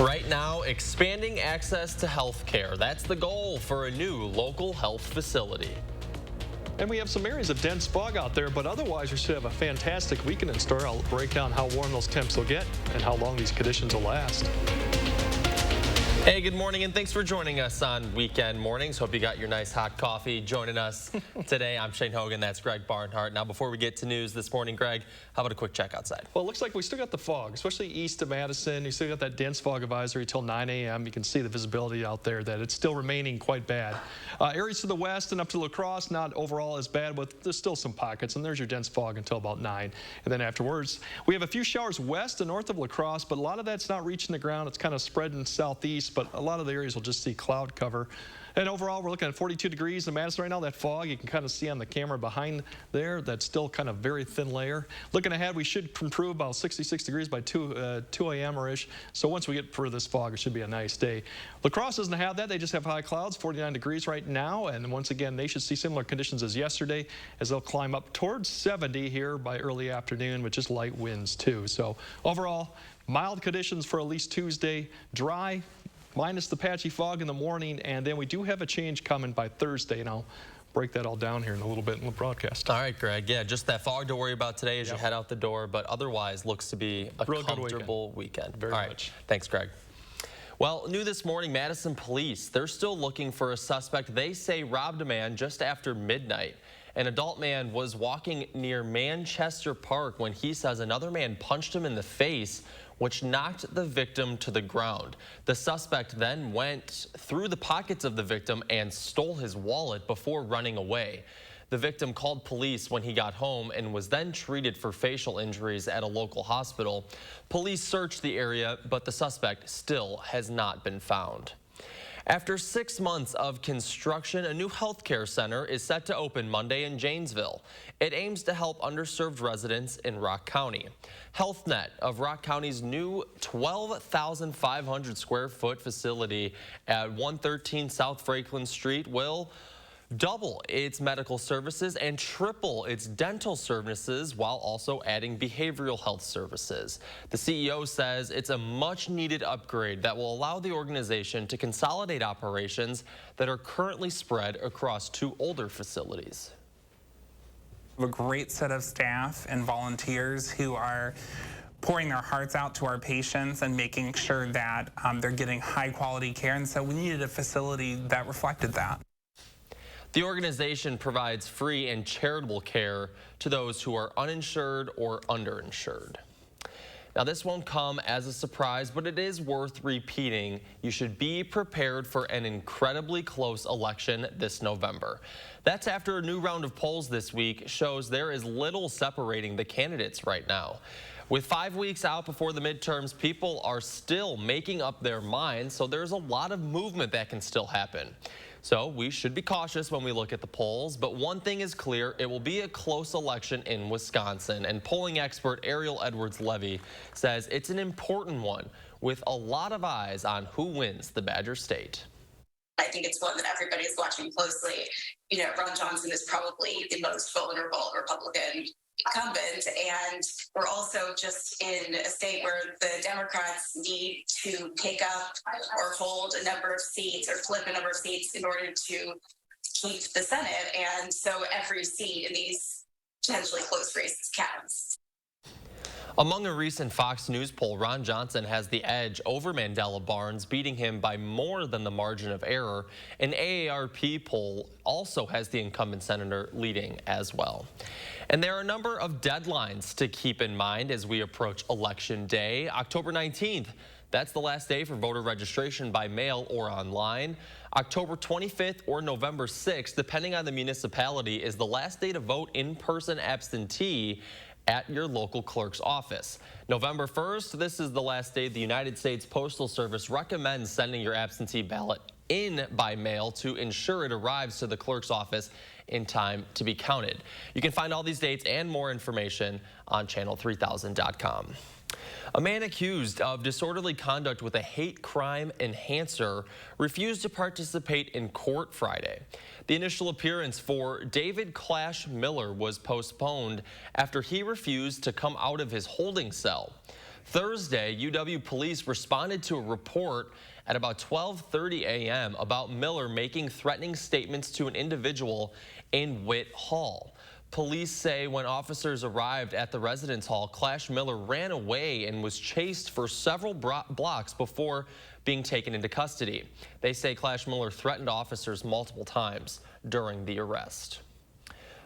Right now, expanding access to health care. That's the goal for a new local health facility. And we have some areas of dense fog out there, but otherwise we should have a fantastic weekend in store. I'll break down how warm those temps will get and how long these conditions will last. Hey, good morning, and thanks for joining us on Weekend Mornings. Hope you got your nice hot coffee joining us today. I'm Shane Hogan. That's Greg Barnhart. Now, before we get to news this morning, Greg, how about a quick check outside? Well, it looks like we still got the fog, especially east of Madison. You still got that dense fog advisory till 9 a.m. You can see the visibility out there that it's still remaining quite bad. Areas to the west and up to La Crosse, not overall as bad, but there's still some pockets, and there's your dense fog until about 9. And then afterwards, we have a few showers west and north of La Crosse, but a lot of that's not reaching the ground. It's kind of spreading southeast, but a lot of the areas will just see cloud cover. And overall, we're looking at 42 degrees in Madison right now. That fog, you can kind of see on the camera behind there, that's still kind of very thin layer. Looking ahead, we should improve about 66 degrees by 2 a.m. or ish. So once we get through this fog, it should be a nice day. La Crosse doesn't have that. They just have high clouds, 49 degrees right now. And once again, they should see similar conditions as yesterday as they'll climb up towards 70 here by early afternoon with just light winds too. So overall, mild conditions for at least Tuesday, dry, minus the patchy fog in the morning, and then we do have a change coming by Thursday, and I'll break that all down here in a little bit in the broadcast. All right, Greg. Yeah, just that fog to worry about today as you head out the door, but otherwise looks to be a real comfortable weekend. Very much. Thanks, Greg. Well, new this morning, Madison police, they're still looking for a suspect they say robbed a man just after midnight. An adult man was walking near Manchester Park when he says another man punched him in the face, which knocked the victim to the ground. The suspect then went through the pockets of the victim and stole his wallet before running away. The victim called police when he got home and was then treated for facial injuries at a local hospital. Police searched the area, but the suspect still has not been found. After 6 months of construction, a new healthcare center is set to open Monday in Janesville. It aims to help underserved residents in Rock County. HealthNet of Rock County's new 12,500 square foot facility at 113 South Franklin Street will double its medical services and triple its dental services while also adding behavioral health services. The CEO says it's a much needed upgrade that will allow the organization to consolidate operations that are currently spread across 2 older facilities. We have a great set of staff and volunteers who are pouring their hearts out to our patients and making sure that they're getting high quality care, and so we needed a facility that reflected that. The organization provides free and charitable care to those who are uninsured or underinsured. Now, this won't come as a surprise, but it is worth repeating. You should be prepared for an incredibly close election this November. That's after a new round of polls this week shows there is little separating the candidates right now. With 5 weeks out before the midterms, people are still making up their minds, so there's a lot of movement that can still happen. So we should be cautious when we look at the polls, but one thing is clear, it will be a close election in Wisconsin, and polling expert Ariel Edwards-Levy says it's an important one with a lot of eyes on who wins the Badger State. I think it's one that everybody's watching closely. You know, Ron Johnson is probably the most vulnerable Republican incumbent, and we're also just in a state where the Democrats need to take up or hold a number of seats or flip a number of seats in order to keep the Senate, and so every seat in these potentially close races counts. Among a recent Fox News poll, Ron Johnson has the edge over Mandela Barnes, beating him by more than the margin of error. An AARP poll also has the incumbent senator leading as well. And there are a number of deadlines to keep in mind as we approach Election Day. October 19th, that's the last day for voter registration by mail or online. October 25th or November 6th, depending on the municipality, is the last day to vote in-person absentee at your local clerk's office. November 1st, this is the last day the United States Postal Service recommends sending your absentee ballot in by mail to ensure it arrives to the clerk's office in time to be counted. You can find all these dates and more information on channel3000.com. A man accused of disorderly conduct with a hate crime enhancer refused to participate in court Friday. The initial appearance for David Clash Miller was postponed after he refused to come out of his holding cell. Thursday, UW police responded to a report at about 12:30 a.m. about Miller making threatening statements to an individual in Witt Hall. Police say when officers arrived at the residence hall, Clash Miller ran away and was chased for several blocks before being taken into custody. They say Clash Miller threatened officers multiple times during the arrest.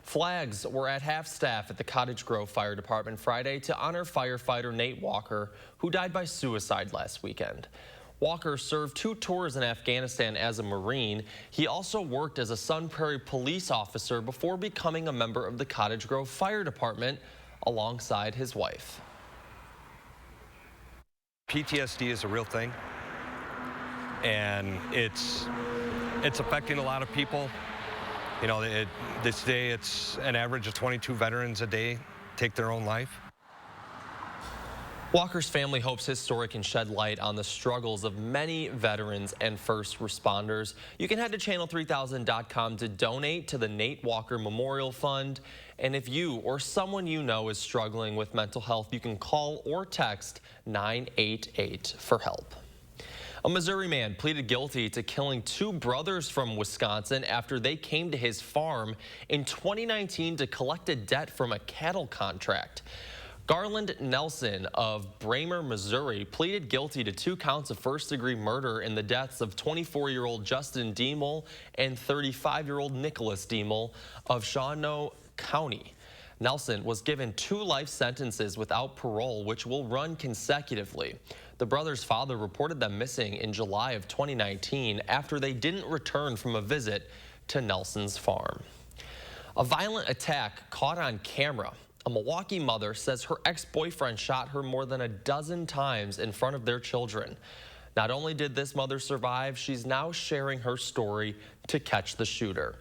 Flags were at half-staff at the Cottage Grove Fire Department Friday to honor firefighter Nate Walker, who died by suicide last weekend. Walker served 2 tours in Afghanistan as a Marine. He also worked as a Sun Prairie police officer before becoming a member of the Cottage Grove Fire Department alongside his wife. PTSD is a real thing, and it's affecting a lot of people. You know, this day it's an average of 22 veterans a day take their own life. Walker's family hopes his story can shed light on the struggles of many veterans and first responders. You can head to channel3000.com to donate to the Nate Walker Memorial Fund. And if you or someone you know is struggling with mental health, you can call or text 988 for help. A Missouri man pleaded guilty to killing 2 brothers from Wisconsin after they came to his farm in 2019 to collect a debt from a cattle contract. Garland Nelson of Bramer, Missouri, pleaded guilty to 2 counts of first-degree murder in the deaths of 24-year-old Justin Diemel and 35-year-old Nicholas Diemel of Shawano County. Nelson was given 2 life sentences without parole, which will run consecutively. The brothers' father reported them missing in July of 2019 after they didn't return from a visit to Nelson's farm. A violent attack caught on camera. A Milwaukee mother says her ex-boyfriend shot her more than a dozen times in front of their children. Not only did this mother survive, she's now sharing her story to catch the shooter.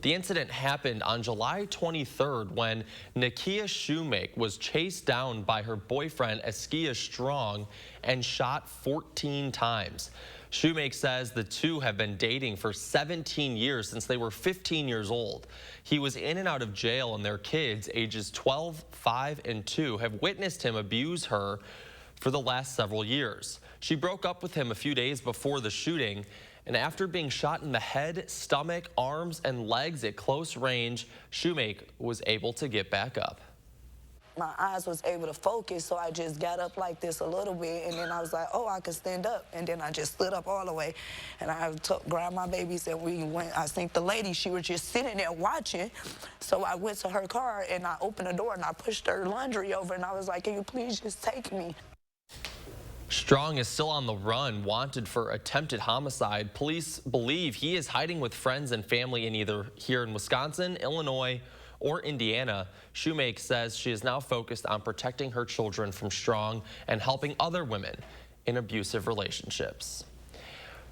The incident happened on July 23rd when Nakia Shoemake was chased down by her boyfriend Askia Strong and shot 14 times. Shoemake says the two have been dating for 17 years since they were 15 years old. He was in and out of jail, and their kids, ages 12, 5, and 2, have witnessed him abuse her for the last several years. She broke up with him a few days before the shooting, and after being shot in the head, stomach, arms, and legs at close range, Shoemake was able to get back up. My eyes was able to focus, so I just got up like this a little bit, and then I was like, oh, I could stand up. And then I just stood up all the way, and I grabbed my babies, and we went. I think the lady, she was just sitting there watching, so I went to her car, and I opened the door, and I pushed her laundry over, and I was like, can you please just take me? Strong is still on the run, wanted for attempted homicide. Police believe he is hiding with friends and family in either here in Wisconsin, Illinois, or Indiana. Shoemake says she is now focused on protecting her children from Strong and helping other women in abusive relationships.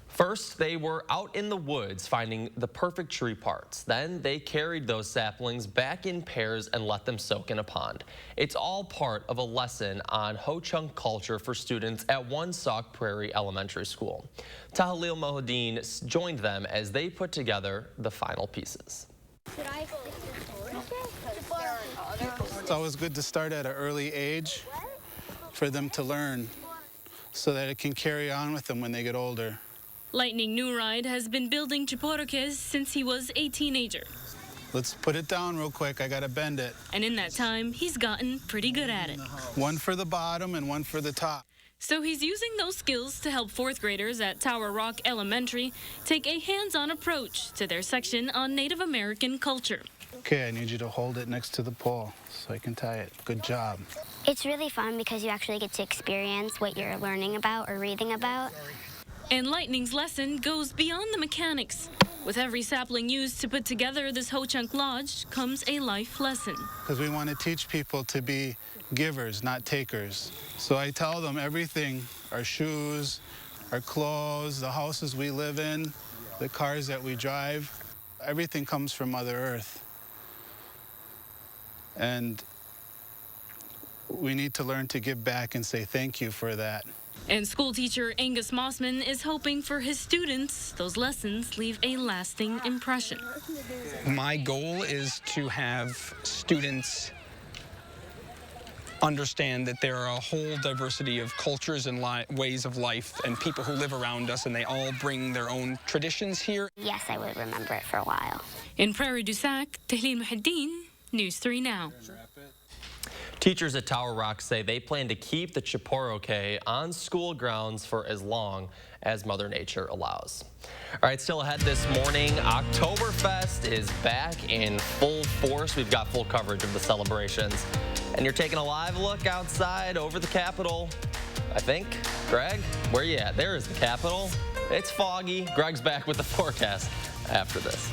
First, they were out in the woods finding the perfect tree parts. Then they carried those saplings back in pairs and let them soak in a pond. It's all part of a lesson on Ho-Chunk culture for students at Woonsock Prairie Elementary School. Tahalil Mohadeen joined them as they put together the final pieces. It's always good to start at an early age for them to learn so that it can carry on with them when they get older. Lightning Newride has been building Chiporokes since he was a teenager. Let's put it down real quick. I gotta bend it. And in that time, he's gotten pretty good at it. One for the bottom and one for the top. So he's using those skills to help 4th graders at Tower Rock Elementary take a hands-on approach to their section on Native American culture. Okay, I need you to hold it next to the pole so I can tie it. Good job. It's really fun because you actually get to experience what you're learning about or reading about. And Lightning's lesson goes beyond the mechanics. With every sapling used to put together this Ho-Chunk Lodge comes a life lesson. Because we want to teach people to be givers, not takers. So I tell them everything, our shoes, our clothes, the houses we live in, the cars that we drive, everything comes from Mother Earth. And we need to learn to give back and say thank you for that. And school teacher Angus Mossman is hoping for his students those lessons leave a lasting impression. My goal is to have students understand that there are a whole diversity of cultures and ways of life and people who live around us, and they all bring their own traditions here. Yes, I would remember it for a while. In Prairie du Sac, Tahlil Muhaddin, News 3 Now. Teachers at Tower Rock say they plan to keep the Chiporoke on school grounds for as long as Mother Nature allows. All right, still ahead this morning, Oktoberfest is back in full force. We've got full coverage of the celebrations. And you're taking a live look outside over the Capitol, I think. Greg, where you at? There is the Capitol. It's foggy. Greg's back with the forecast after this.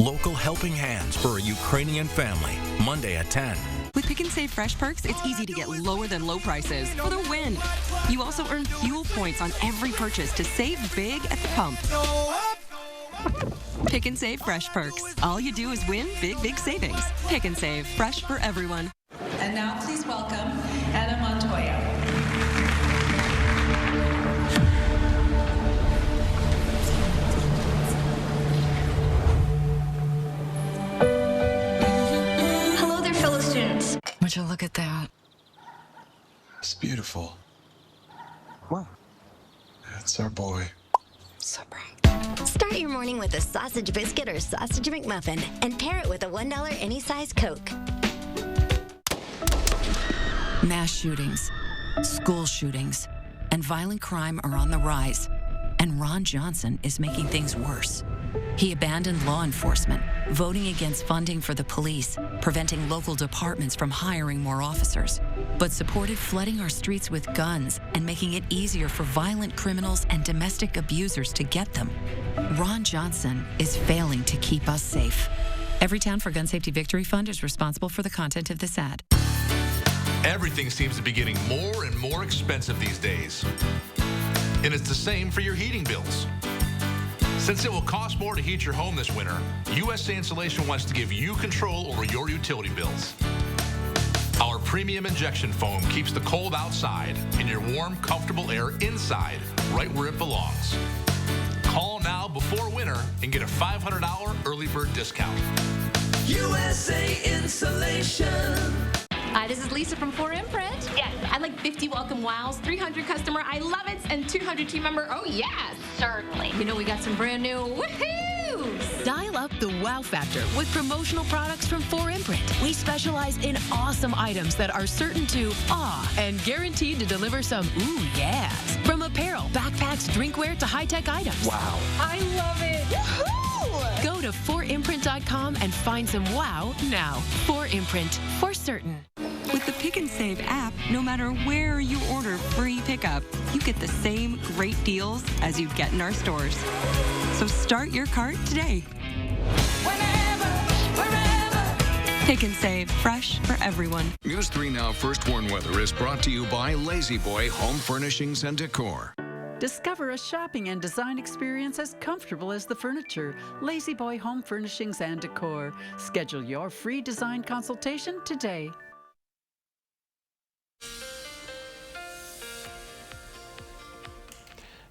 Local helping hands for a Ukrainian family, Monday at 10. With Pick and Save Fresh Perks, it's easy to get lower than low prices for the win. You also earn fuel points on every purchase to save big at the pump. Pick and Save Fresh Perks. All you do is win big, big savings. Pick and Save. Fresh for everyone. And now please welcome Anna Montoya. Would you look at that? It's beautiful. Wow. That's our boy. So bright. Start your morning with a sausage biscuit or sausage McMuffin and pair it with a $1 any size Coke. Mass shootings, school shootings, and violent crime are on the rise. And Ron Johnson is making things worse. He abandoned law enforcement, voting against funding for the police, preventing local departments from hiring more officers, but supported flooding our streets with guns and making it easier for violent criminals and domestic abusers to get them. Ron Johnson is failing to keep us safe. Every Town for Gun Safety Victory Fund is responsible for the content of this ad. Everything seems to be getting more and more expensive these days. And it's the same for your heating bills. Since it will cost more to heat your home this winter, USA Insulation wants to give you control over your utility bills. Our premium injection foam keeps the cold outside and your warm, comfortable air inside, right where it belongs. Call now before winter and get a $500 early bird discount. USA Insulation. Hi, this is Lisa from 4Imprint. Yes. I'd like 50 welcome wows, 300 customer I love it, and 200 team member oh yes. Certainly. You know we got some brand new woohoos. Dial up the wow factor with promotional products from 4Imprint. We specialize in awesome items that are certain to awe and guaranteed to deliver some ooh yes. From apparel, backpacks, drinkware to high-tech items. Wow. I love it. Woohoo! Go to 4imprint.com and find some wow now. 4Imprint, for certain. With the Pick and Save app, no matter where you order free pickup, you get the same great deals as you'd get in our stores. So start your cart today. Wherever. Pick and Save, fresh for everyone. News 3 Now First Warn Weather is brought to you by Lazy Boy Home Furnishings and Decor. Discover a shopping and design experience as comfortable as the furniture. Lazy Boy Home Furnishings and Decor. Schedule your free design consultation today.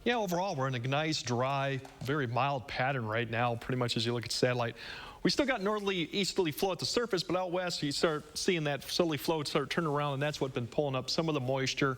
Yeah, overall, we're in a nice, dry, very mild pattern right now, pretty much as you look at satellite. We still got northerly, easterly flow at the surface, but out west, you start seeing that southerly flow start turning around, and that's what's been pulling up some of the moisture.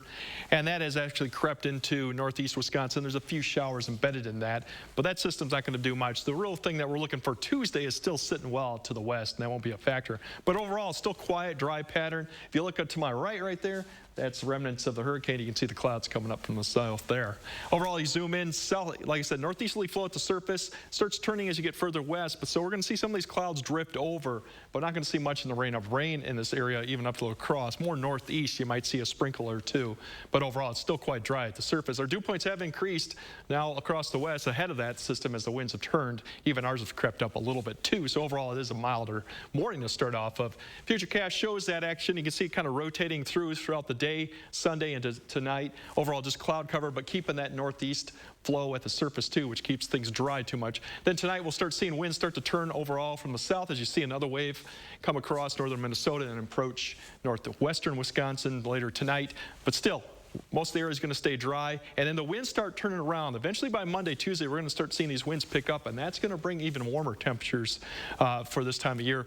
And that has actually crept into northeast Wisconsin. There's a few showers embedded in that, but that system's not going to do much. The real thing that we're looking for Tuesday is still sitting well to the west, and that won't be a factor. But overall, still quiet, dry pattern. If you look up to my right there, that's remnants of the hurricane. You can see the clouds coming up from the south there. Overall, you zoom in, south, like I said, northeasterly flow at the surface, starts turning as you get further west. But so we're going to see some of these clouds drift over, but not going to see much in the rain of rain in this area, even up to La Crosse. More northeast, you might see a sprinkle or two. But overall, it's still quite dry at the surface. Our dew points have increased now across the west ahead of that system as the winds have turned. Even ours have crept up a little bit too. So overall, it is a milder morning to start off of. Futurecast shows that action. You can see it kind of rotating throughout the day. Sunday into tonight. Overall, just cloud cover, but keeping that northeast flow at the surface too, which keeps things dry too much. Then tonight, we'll start seeing winds start to turn overall from the south as you see another wave come across northern Minnesota and approach northwestern Wisconsin later tonight. But still, Most of the area is going to stay dry, and then the winds start turning around. Eventually by Monday, Tuesday, we're going to start seeing these winds pick up, and that's going to bring even warmer temperatures for this time of year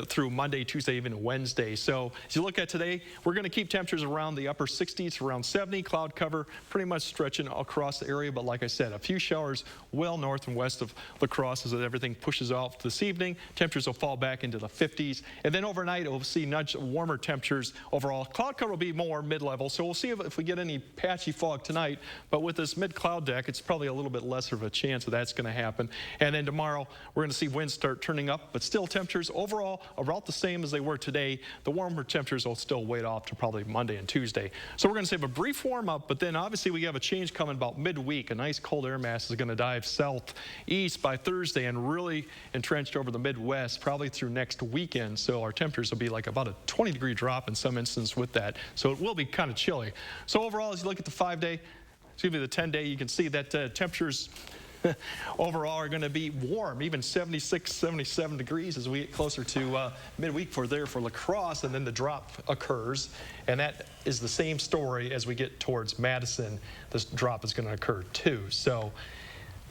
through Monday, Tuesday, even Wednesday. So as you look at today, we're going to keep temperatures around the upper 60s, around 70. Cloud cover pretty much stretching across the area, but like I said, a few showers well north and west of La Crosse as everything pushes off this evening. Temperatures will fall back into the 50s, and then overnight we'll see nudge warmer temperatures overall. Cloud cover will be more mid-level, so we'll see if we get any patchy fog tonight, but with this mid-cloud deck, it's probably a little bit lesser of a chance that that's going to happen. And then tomorrow, we're going to see winds start turning up, but still temperatures overall about the same as they were today. The warmer temperatures will still wait off to probably Monday and Tuesday. So we're going to have a brief warm-up, but then obviously we have a change coming about midweek. A nice cold air mass is going to dive southeast by Thursday and really entrenched over the Midwest probably through next weekend. So our temperatures will be like about a 20-degree drop in some instances with that. So it will be kind of chilly. So overall, as you look at the 5-day, excuse me, the 10-day, you can see that temperatures overall are going to be warm, even 76, 77 degrees as we get closer to midweek for La Crosse, and then the drop occurs. And that is the same story as we get towards Madison. This drop is going to occur too. So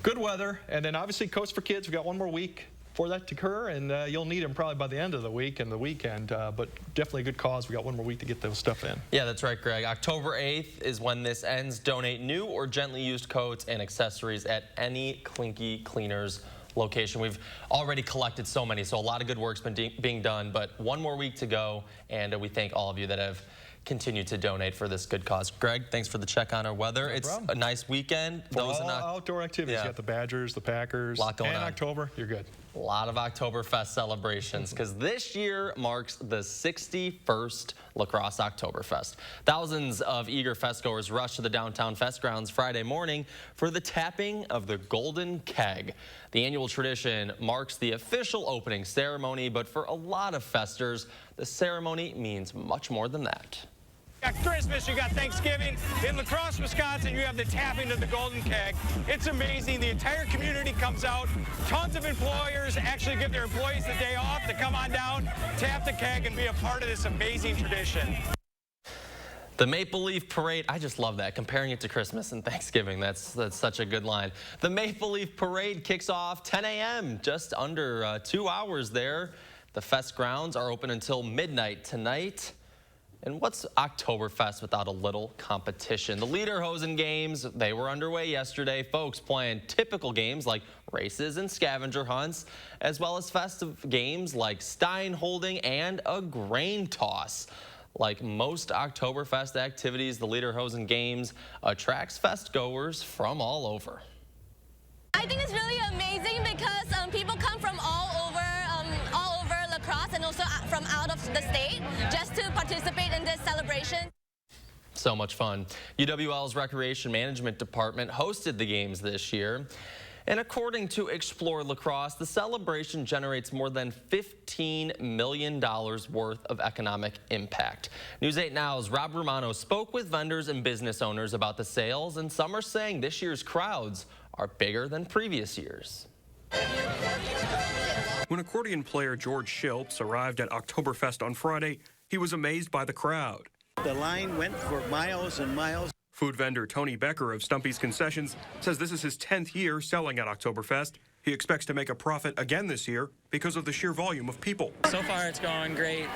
good weather, and then obviously Coats for Kids. We got one more week for that to occur, and you'll need them probably by the end of the week and the weekend, but definitely a good cause. We got one more week to get those stuff in. Yeah, that's right, Greg. October 8th is when this ends. Donate new or gently used coats and accessories at any Klinke Cleaners location. We've already collected so many, so a lot of good work's been being done, but one more week to go, and we thank all of you that have continued to donate for this good cause. Greg, thanks for the check on our weather. It's a nice weekend. For all outdoor activities, you got the Badgers, the Packers, and October, you're good. A lot of Oktoberfest celebrations because this year marks the 61st La Crosse Oktoberfest. Thousands of eager festgoers rushed to the downtown fest grounds Friday morning for the tapping of the Golden Keg. The annual tradition marks the official opening ceremony, but for a lot of festers, the ceremony means much more than that. You got Christmas, you got Thanksgiving. In La Crosse, Wisconsin, you have the tapping of the Golden Keg. It's amazing. The entire community comes out. Tons of employers actually give their employees the day off to come on down, tap the keg, and be a part of this amazing tradition. The Maple Leaf Parade, I just love that, comparing it to Christmas and Thanksgiving. That's such a good line. The Maple Leaf Parade kicks off 10 a.m., just under 2 hours there. The fest grounds are open until midnight tonight. And what's Oktoberfest without a little competition? The Lederhosen Games, they were underway yesterday. Folks playing typical games like races and scavenger hunts, as well as festive games like stein holding and a grain toss. Like most Oktoberfest activities, the Lederhosen Games attracts fest goers from all over. I think it's really amazing because people come from all over La Crosse and also from out of the state just to participate in this celebration. So much fun. UWL's Recreation Management Department hosted the games this year. And according to Explore La Crosse, the celebration generates more than $15 million worth of economic impact. News 8 Now's Rob Romano spoke with vendors and business owners about the sales, and some are saying this year's crowds are bigger than previous years. When accordion player George Schilps arrived at Oktoberfest on Friday, he was amazed by the crowd. The line went for miles and miles. Food vendor Tony Becker of Stumpy's Concessions says this is his 10th year selling at Oktoberfest. He expects to make a profit again this year because of the sheer volume of people. So far, it's going great.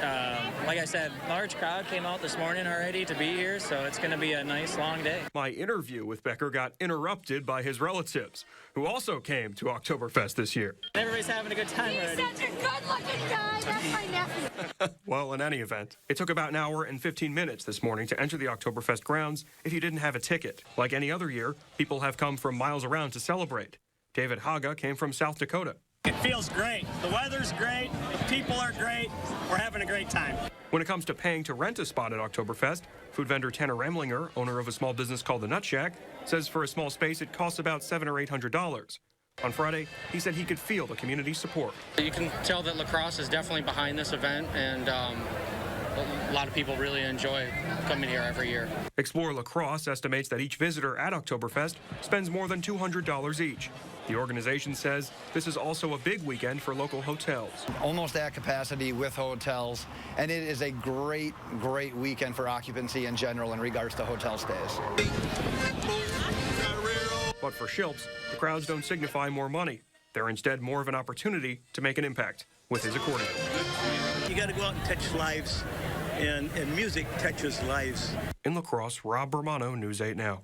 Like I said, large crowd came out this morning already to be here, so it's going to be a nice, long day. My interview with Becker got interrupted by his relatives, who also came to Oktoberfest this year. Everybody's having a good time already. He's such a good-looking guy. That's my nephew. Well, in any event, it took about an hour and 15 minutes this morning to enter the Oktoberfest grounds if you didn't have a ticket. Like any other year, people have come from miles around to celebrate. David Haga came from South Dakota. It feels great. The weather's great. The people are great. We're having a great time. When it comes to paying to rent a spot at Oktoberfest, food vendor Tanner Remlinger, owner of a small business called the Nut Shack, says for a small space it costs about $700 or $800. On Friday, he said he could feel the community support. You can tell that La Crosse is definitely behind this event, and a lot of people really enjoy coming here every year. Explore La Crosse estimates that each visitor at Oktoberfest spends more than $200 each. The organization says this is also a big weekend for local hotels. Almost at capacity with hotels, and it is a great weekend for occupancy in general in regards to hotel stays. But for Shilps, the crowds don't signify more money. They're instead more of an opportunity to make an impact with his accordion. You got to go out and touch lives, and music touches lives. In La Crosse, Rob Bermano, News 8 Now.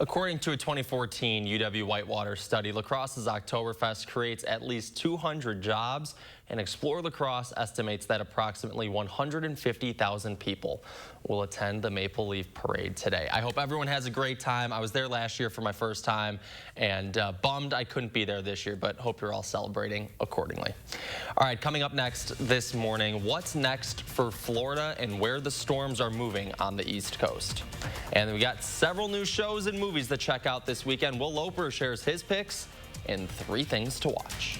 According to a 2014 UW Whitewater study, La Crosse's Oktoberfest creates at least 200 jobs, and Explore La Crosse estimates that approximately 150,000 people will attend the Maple Leaf Parade today. I hope everyone has a great time. I was there last year for my first time, and bummed I couldn't be there this year, but hope you're all celebrating accordingly. All right, coming up next this morning, what's next for Florida and where the storms are moving on the East Coast. And we got several new shows and movies to check out this weekend. Will Loper shares his picks and 3 things to watch.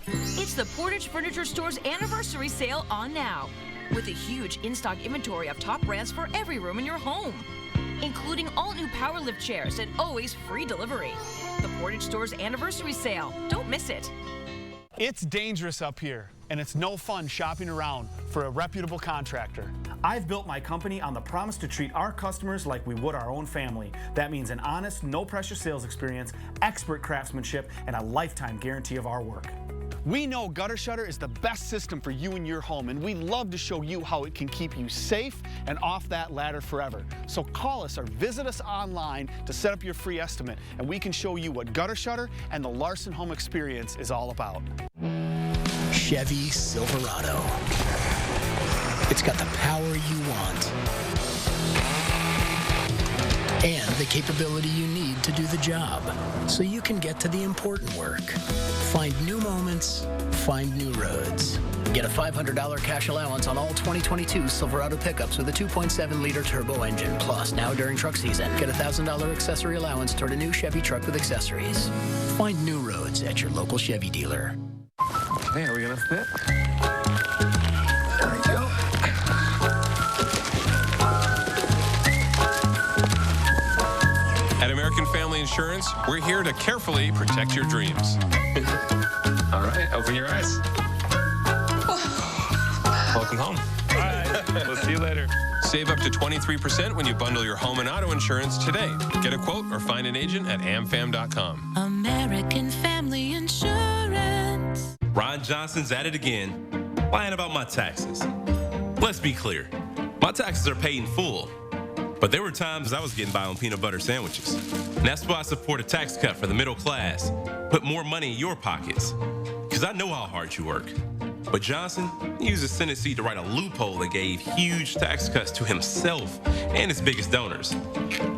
It's the Portage Furniture Store's anniversary sale on now, with a huge in-stock inventory of top brands for every room in your home, including all new power lift chairs and always free delivery. The Portage Store's anniversary sale. Don't miss it. It's dangerous up here, and it's no fun shopping around for a reputable contractor. I've built my company on the promise to treat our customers like we would our own family. That means an honest, no-pressure sales experience, expert craftsmanship, and a lifetime guarantee of our work. We know Gutter Shutter is the best system for you and your home, and we'd love to show you how it can keep you safe and off that ladder forever. So call us or visit us online to set up your free estimate, and we can show you what Gutter Shutter and the Larson Home Experience is all about. Chevy Silverado. It's got the power you want and the capability you need to do the job, so you can get to the important work. Find new moments, find new roads. Get a $500 cash allowance on all 2022 Silverado pickups with a 2.7-liter turbo engine. Plus, now during truck season, get a $1,000 accessory allowance toward a new Chevy truck with accessories. Find new roads at your local Chevy dealer. Hey, are we gonna fit? There we go. At American Family Insurance, we're here to carefully protect your dreams. All right, open your eyes. Welcome home. All right, we'll see you later. Save up to 23% when you bundle your home and auto insurance today. Get a quote or find an agent at amfam.com. American Family Insurance. Ron Johnson's at it again, lying about my taxes. Let's be clear, my taxes are paid in full. But there were times I was getting by on peanut butter sandwiches. And that's why I support a tax cut for the middle class. Put more money in your pockets. Because I know how hard you work. But Johnson used his Senate seat to write a loophole that gave huge tax cuts to himself and his biggest donors,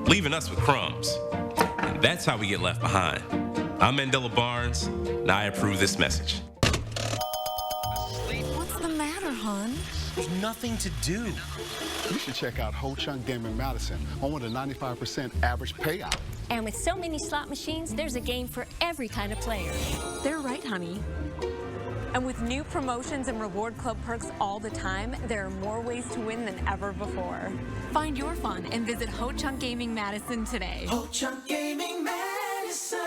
leaving us with crumbs. And that's how we get left behind. I'm Mandela Barnes, and I approve this message. What's the matter, hon? There's nothing to do. You should check out Ho Chunk Game in Madison, home with a 95% average payout. And with so many slot machines, there's a game for every kind of player. They're right, honey. And with new promotions and reward club perks all the time, there are more ways to win than ever before. Find your fun and visit Ho Chunk Gaming Madison today. Ho Chunk Gaming Madison.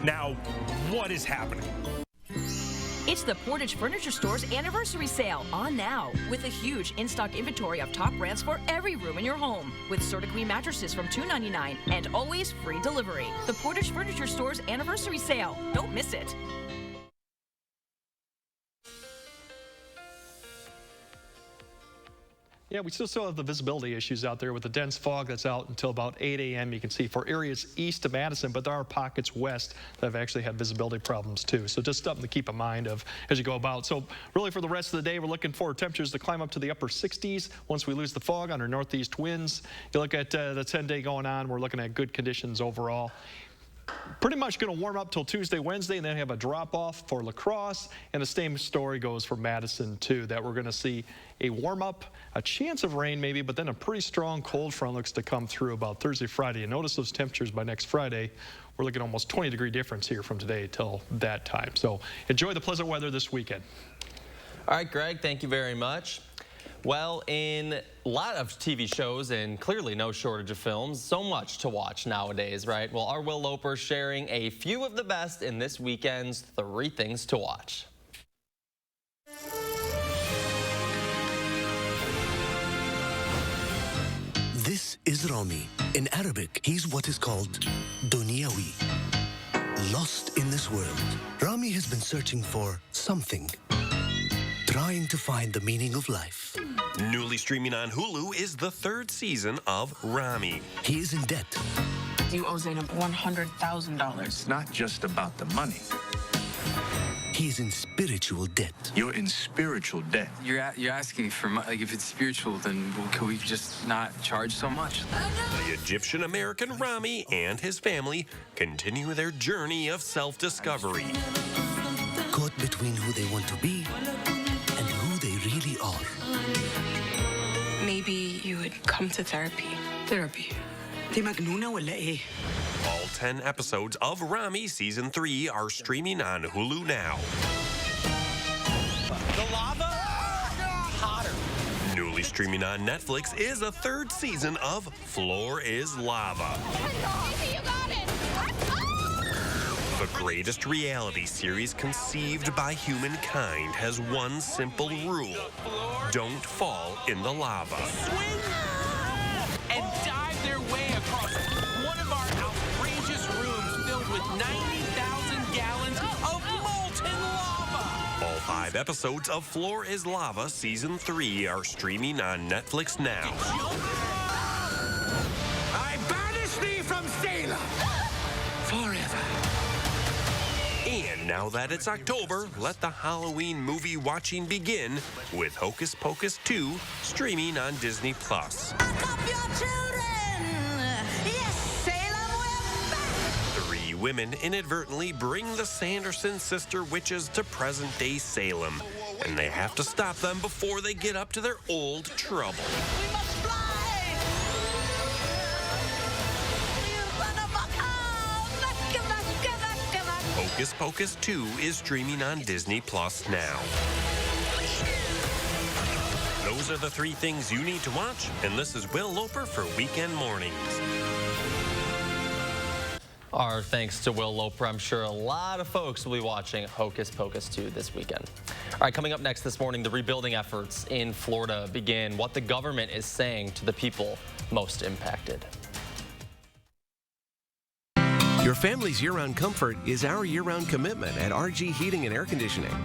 Now, what is happening? It's the Portage Furniture Store's anniversary sale on now, with a huge in-stock inventory of top brands for every room in your home, with Certa-Queen mattresses from $299 and always free delivery. The Portage Furniture Store's anniversary sale. Don't miss it. Yeah, we still have the visibility issues out there with the dense fog that's out until about 8 a.m. You can see for areas east of Madison, but there are pockets west that have actually had visibility problems too. So just something to keep in mind of as you go about. So really for the rest of the day, we're looking for temperatures to climb up to the upper 60s once we lose the fog on our northeast winds. You look at the 10-day going on, we're looking at good conditions overall. Pretty much going to warm up till Tuesday, Wednesday, and then have a drop-off for La Crosse, and the same story goes for Madison, too, that we're going to see a warm-up, a chance of rain maybe, but then a pretty strong cold front looks to come through about Thursday, Friday. And notice those temperatures by next Friday. We're looking at almost 20-degree difference here from today till that time. So enjoy the pleasant weather this weekend. All right, Greg, thank you very much. Well, in a lot of TV shows and clearly no shortage of films, so much to watch nowadays, right? Well, our Will Loper sharing a few of the best in this weekend's 3 Things to Watch. This is Rami. In Arabic, he's what is called Dunyawi. Lost in this world, Rami has been searching for something. Trying to find the meaning of life. Newly streaming on Hulu is the 3rd season of Rami. He is in debt. You owe Zainab $100,000. It's not just about the money. He's in spiritual debt. You're in spiritual debt. You're asking for money. Like, if it's spiritual, then could we just not charge so much? The Egyptian-American Rami and his family continue their journey of self-discovery. Caught between who they want to be and who they really are. Maybe you would come to therapy. All 10 episodes of Rami Season 3 are streaming on Hulu now. The lava? Hotter. Newly streaming on Netflix is a 3rd season of Floor is Lava. You got it. The greatest reality series conceived by humankind has one simple rule. Don't fall in the lava. Swing and dive their way across one of our outrageous rooms filled with 90,000 gallons of molten lava. All 5 episodes of Floor is Lava Season 3 are streaming on Netflix now. I banish thee from Salem forever. And now that it's October, let the Halloween movie watching begin with Hocus Pocus 2 streaming on Disney+. Three women inadvertently bring the Sanderson sister witches to present-day Salem, and they have to stop them before they get up to their old trouble. Hocus Pocus 2 is streaming on Disney Plus now. Those are the 3 things you need to watch, and this is Will Loper for Weekend Mornings. Our thanks to Will Loper. I'm sure a lot of folks will be watching Hocus Pocus 2 this weekend. All right, coming up next this morning, the rebuilding efforts in Florida begin. What the government is saying to the people most impacted. Your family's year-round comfort is our year-round commitment at RG Heating and Air Conditioning.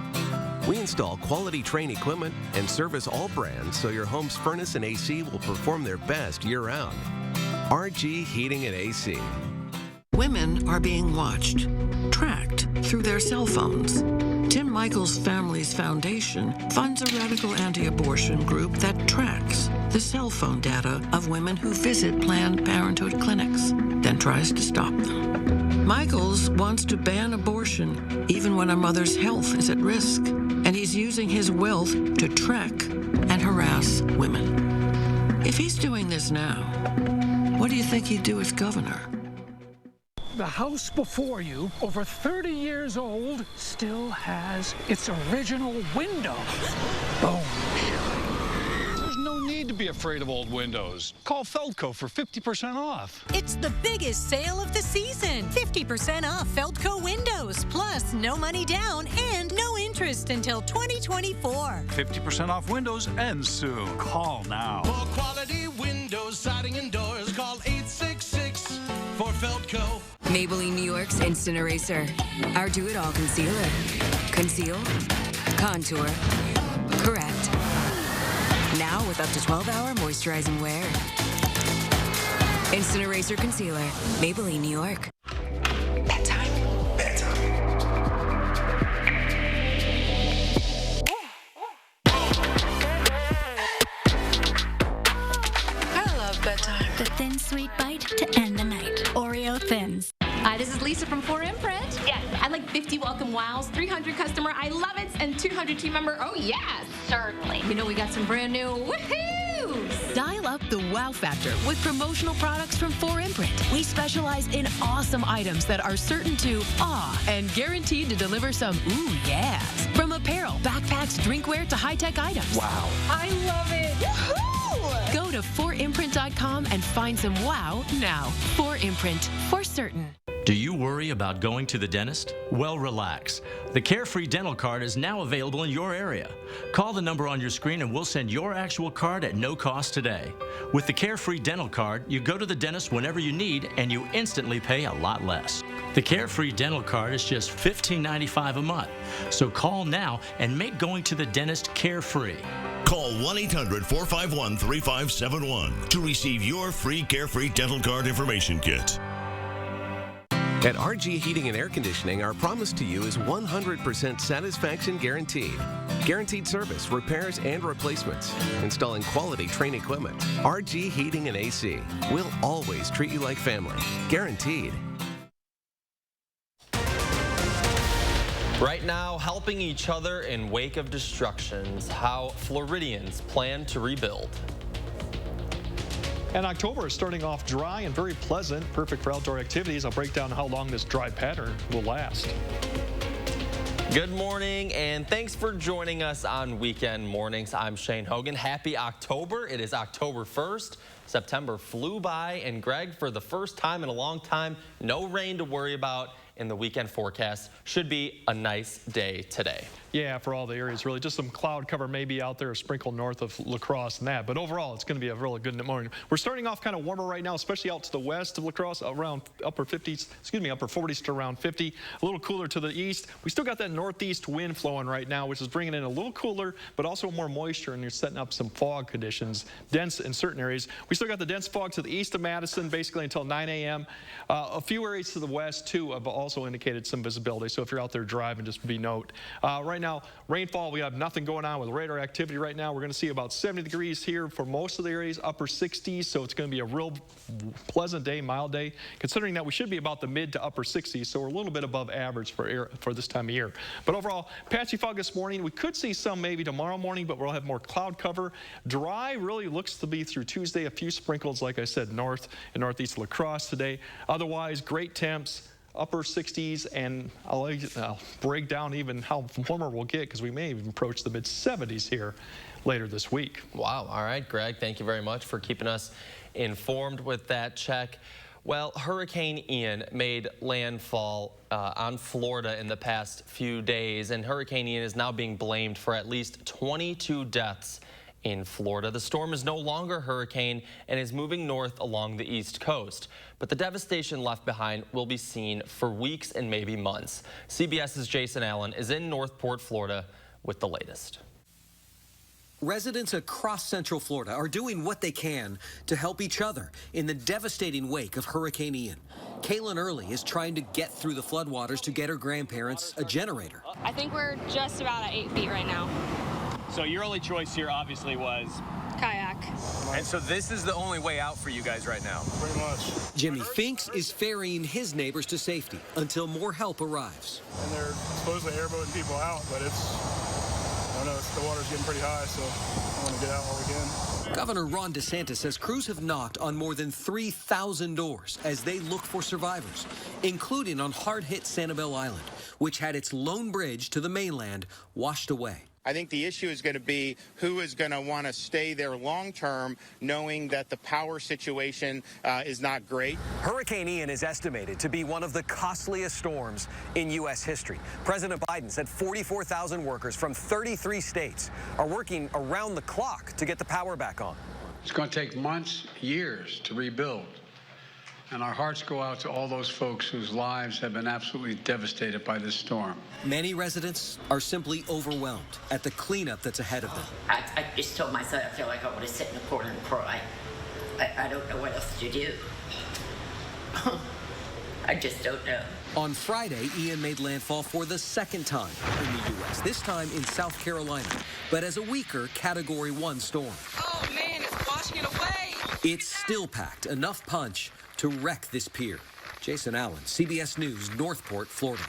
We install quality Trane equipment and service all brands so your home's furnace and AC will perform their best year-round. RG Heating and AC. Women are being watched, tracked through their cell phones. Tim Michaels Families Foundation funds a radical anti-abortion group that tracks the cell phone data of women who visit Planned Parenthood clinics, then tries to stop them. Michaels wants to ban abortion even when a mother's health is at risk, and he's using his wealth to track and harass women. If he's doing this now, what do you think he'd do as governor? The house before you, over 30 years old, still has its original windows. Boom. There's no need to be afraid of old windows. Call Feldco for 50% off. It's the biggest sale of the season. 50% off Feldco windows, plus no money down and no interest until 2024. 50% off windows ends soon. Call now. For quality windows, siding, and doors, call 866 for Feldco. Maybelline New York's Instant Eraser. Our do-it-all concealer. Conceal, contour, correct. Now with up to 12-hour moisturizing wear. Instant Eraser Concealer. Maybelline New York. The thin, sweet bite to end the night. Oreo Thins. Hi, this is Lisa from 4Imprint. Yes. I'd like 50 welcome wows, 300 customer I love it, and 200 team member oh yes. Certainly. You know we got some brand new woohoo! Dial up the wow factor with promotional products from 4Imprint. We specialize in awesome items that are certain to awe and guaranteed to deliver some ooh yes. From apparel, backpacks, drinkware to high-tech items. Wow. I love it. Woohoo! Go to 4imprint.com and find some wow now. 4imprint, for certain. Do you worry about going to the dentist? Well, relax. The Carefree dental card is now available in your area. Call the number on your screen and we'll send your actual card at no cost today. With the Carefree dental card, you go to the dentist whenever you need and you instantly pay a lot less. The Carefree dental card is just $15.95 a month. So call now and make going to the dentist carefree. Call 1-800-451-3571 to receive your free Carefree dental card information kit. At RG Heating and Air Conditioning, our promise to you is 100% satisfaction guaranteed. Guaranteed service, repairs, and replacements. Installing quality Trane equipment. RG Heating and AC. We'll always treat you like family. Guaranteed. Right now, helping each other in wake of destructions. How Floridians plan to rebuild. And October is starting off dry and very pleasant, perfect for outdoor activities. I'll break down how long this dry pattern will last. Good morning, and thanks for joining us on Weekend Mornings. I'm Shane Hogan. Happy October. It is October 1st. September flew by, and Greg, for the first time in a long time, no rain to worry about in the weekend forecast. Should be a nice day today. Yeah, for all the areas, really. Just some cloud cover maybe out there, a sprinkle north of La Crosse and that. But overall, it's going to be a really good morning. We're starting off kind of warmer right now, especially out to the west of La Crosse, around upper 40s to around 50. A little cooler to the east. We still got that northeast wind flowing right now, which is bringing in a little cooler, but also more moisture, and you're setting up some fog conditions, dense in certain areas. We still got the dense fog to the east of Madison, basically until 9 a.m. A few areas to the west, too, have also indicated some visibility. So if you're out there driving, just be note. Right now, rainfall, we have nothing going on with radar activity right now. We're going to see about 70 degrees here for most of the areas, upper 60s. So it's going to be a real pleasant day, mild day, considering that we should be about the mid to upper 60s. So we're a little bit above average for this time of year. But overall, patchy fog this morning. We could see some maybe tomorrow morning, but we'll have more cloud cover. Dry really looks to be through Tuesday. A few sprinkles, like I said, north and northeast La Crosse today. Otherwise, great temps. Upper 60s, and I'll break down even how warmer we'll get because we may even approach the mid-70s here later this week. Wow. All right, Greg, thank you very much for keeping us informed with that check. Well, Hurricane Ian made landfall on Florida in the past few days, and Hurricane Ian is now being blamed for at least 22 deaths in Florida. The storm is no longer a hurricane and is moving north along the east coast. But the devastation left behind will be seen for weeks and maybe months. CBS's Jason Allen is in Northport, Florida with the latest. Residents across Central Florida are doing what they can to help each other in the devastating wake of Hurricane Ian. Kaylin Early is trying to get through the floodwaters to get her grandparents a generator. I think we're just about at 8 feet right now. So your only choice here obviously was kayak. And so this is the only way out for you guys right now? Pretty much. Jimmy Finks is ferrying his neighbors to safety until more help arrives. And they're supposedly airboating people out, but I don't know, the water's getting pretty high, so I want to get out while we can. Governor Ron DeSantis says crews have knocked on more than 3,000 doors as they look for survivors, including on hard-hit Sanibel Island, which had its lone bridge to the mainland washed away. I think the issue is going to be who is going to want to stay there long term, knowing that the power situation is not great. Hurricane Ian is estimated to be one of the costliest storms in U.S. history. President Biden said 44,000 workers from 33 states are working around the clock to get the power back on. It's going to take months, years to rebuild. And our hearts go out to all those folks whose lives have been absolutely devastated by this storm. Many residents are simply overwhelmed at the cleanup that's ahead of them. I just told myself I feel like I want to sit in a corner and cry. I don't know what else to do. I just don't know. On Friday, Ian made landfall for the second time in the U.S., this time in South Carolina, but as a weaker Category 1 storm. Oh, man, it's washing it away. It's still packed enough punch to wreck this pier. Jason Allen, CBS News, Northport, Florida.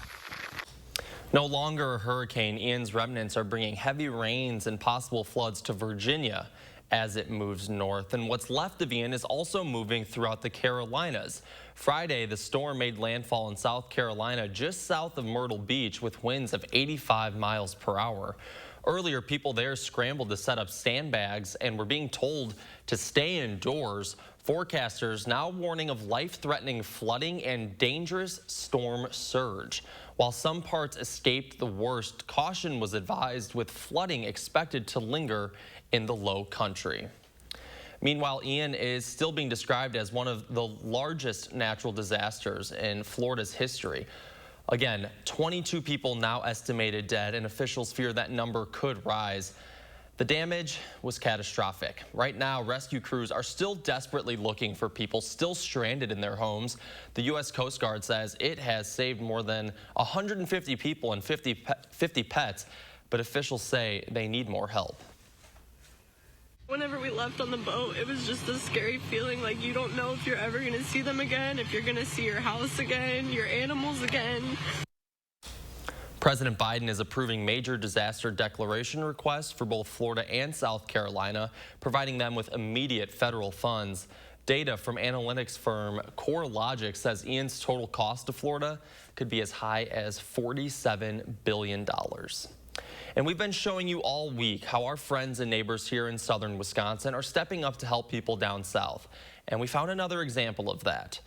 No longer a hurricane, Ian's remnants are bringing heavy rains and possible floods to Virginia as it moves north. And what's left of Ian is also moving throughout the Carolinas. Friday, the storm made landfall in South Carolina just south of Myrtle Beach with winds of 85 miles per hour. Earlier, people there scrambled to set up sandbags and were being told to stay indoors. Forecasters now warning of life-threatening flooding and dangerous storm surge. While some parts escaped the worst, caution was advised with flooding expected to linger in the low country. Meanwhile, Ian is still being described as one of the largest natural disasters in Florida's history. Again, 22 people now estimated dead, and officials fear that number could rise. The damage was catastrophic. Right now, rescue crews are still desperately looking for people still stranded in their homes. The U.S. Coast Guard says it has saved more than 150 people and 50 pets, but officials say they need more help. Whenever we left on the boat, it was just a scary feeling, like you don't know if you're ever going to see them again, if you're going to see your house again, your animals again. President Biden is approving major disaster declaration requests for both Florida and South Carolina, providing them with immediate federal funds. Data from analytics firm CoreLogic says Ian's total cost to Florida could be as high as $47 billion. And we've been showing you all week how our friends and neighbors here in southern Wisconsin are stepping up to help people down south. And we found another example of that.